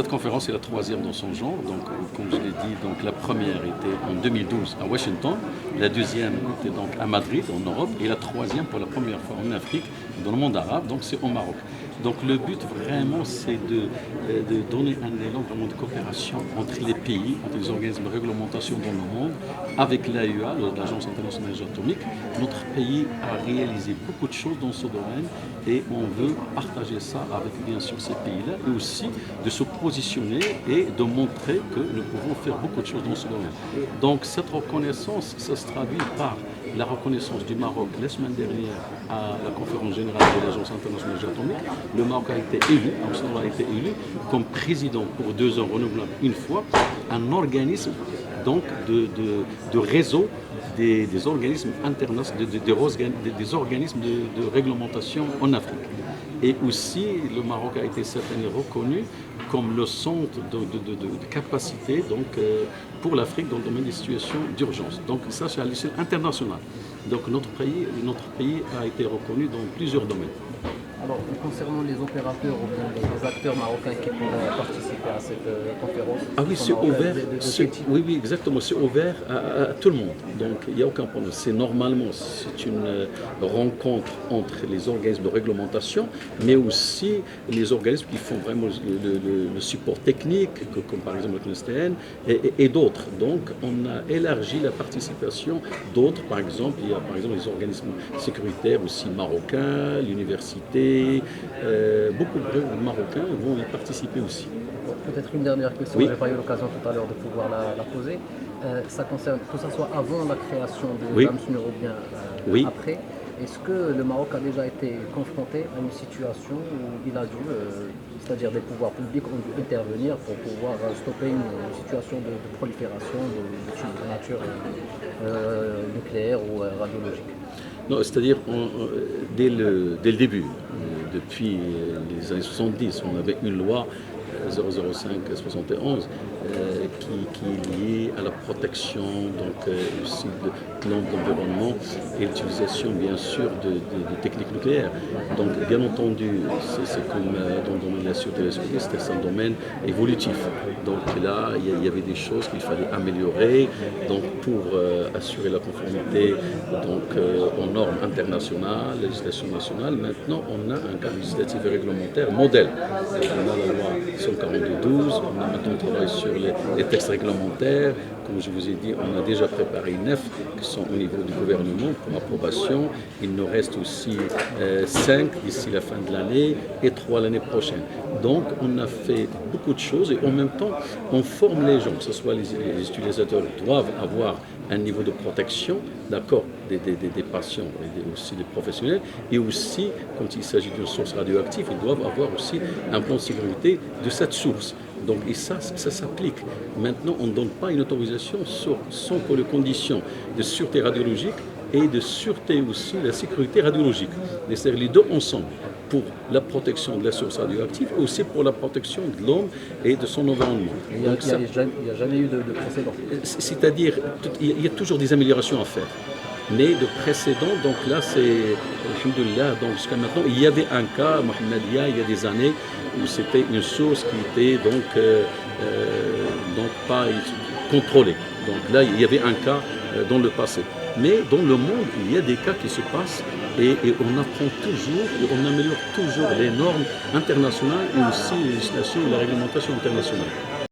cette conférence est la troisième dans son genre. Donc, comme je l'ai dit, donc, la première était en 2012 à Washington, la deuxième était donc à Madrid, en Europe, et la troisième pour la première fois en Afrique, dans le monde arabe, donc c'est au Maroc. Donc le but vraiment c'est de donner un élan vraiment de coopération entre les pays, entre les organismes de réglementation dans le monde, avec l'AEA, l'Agence internationale atomique. Notre pays a réalisé beaucoup de choses dans ce domaine et on veut partager ça avec bien sûr ces pays-là et aussi de se positionner et de montrer que nous pouvons faire beaucoup de choses dans ce domaine. Donc cette reconnaissance, ça se traduit par la reconnaissance du Maroc la semaine dernière à la conférence générale de l'Agence internationale atomique. Le Maroc a été élu, a été élu comme président pour 2 ans renouvelable une fois, un organisme donc de réseau des organismes internationaux, des organismes de réglementation en Afrique. Et aussi, le Maroc a été cette année reconnu comme le centre de capacité donc, pour l'Afrique dans le domaine des situations d'urgence. Donc ça, c'est à l'échelle internationale. Donc notre pays a été reconnu dans plusieurs domaines. Alors, concernant les opérateurs ou bien les acteurs marocains qui pourraient participer à cette conférence, ah oui, c'est ouvert. Oui, exactement. C'est ouvert à tout le monde. Donc, il n'y a aucun problème. C'est une rencontre entre les organismes de réglementation, mais aussi les organismes qui font vraiment le support technique, comme par exemple le CNSTN et d'autres. Donc, on a élargi la participation d'autres. Par exemple, il y a par exemple les organismes sécuritaires aussi marocains, l'université. Beaucoup de Marocains vont y participer aussi. Peut-être une dernière question, je n'ai pas eu l'occasion tout à l'heure de pouvoir la poser. Ça concerne que ce soit avant la création de l'AMSUR ou bien après. Est-ce que le Maroc a déjà été confronté à une situation où il a dû, c'est-à-dire des pouvoirs publics ont dû intervenir pour pouvoir stopper une situation de prolifération de nature nucléaire ou radiologique? Non, c'est-à-dire dès le début, depuis les années 70, on avait une loi 005-71 qui est liée à la protection donc, aussi de l'environnement et l'utilisation bien sûr de techniques nucléaires. Donc bien entendu, c'est comme dans le domaine de la sûreté et de la sécurité, c'est un domaine évolutif. Donc là, il y avait des choses qu'il fallait améliorer donc, pour assurer la conformité donc, aux normes internationales, législation nationale. Maintenant, on a un cadre législatif et réglementaire modèle. On a la loi 142.12, on a maintenant travaillé sur les textes réglementaires. Comme je vous ai dit, on a déjà préparé 9 qui sont au niveau du gouvernement pour approbation. Il nous reste aussi 5 d'ici la fin de l'année et 3 l'année prochaine. Donc on a fait beaucoup de choses et en même temps on forme les gens, que ce soit les utilisateurs doivent avoir un niveau de protection, d'accord, des patients et aussi des professionnels, et aussi quand il s'agit d'une source radioactive, ils doivent avoir aussi un plan de sécurité de cette source. Donc, et ça s'applique. Maintenant, on ne donne pas une autorisation sans que les conditions de sûreté radiologique et de sûreté aussi la sécurité radiologique. C'est-à-dire les deux ensemble, pour la protection de la source radioactive et aussi pour la protection de l'homme et de son environnement. Il n'y a jamais eu de précédent. C'est-à-dire, il y a toujours des améliorations à faire. Mais de précédent, donc là, c'est, alhamdoulilah, donc jusqu'à maintenant, il y avait un cas, Mohamedia, il y a des années, où c'était une source qui était donc pas contrôlée. Donc là, il y avait un cas dans le passé. Mais dans le monde, il y a des cas qui se passent et on apprend toujours et on améliore toujours les normes internationales et aussi les législations et la réglementation internationale.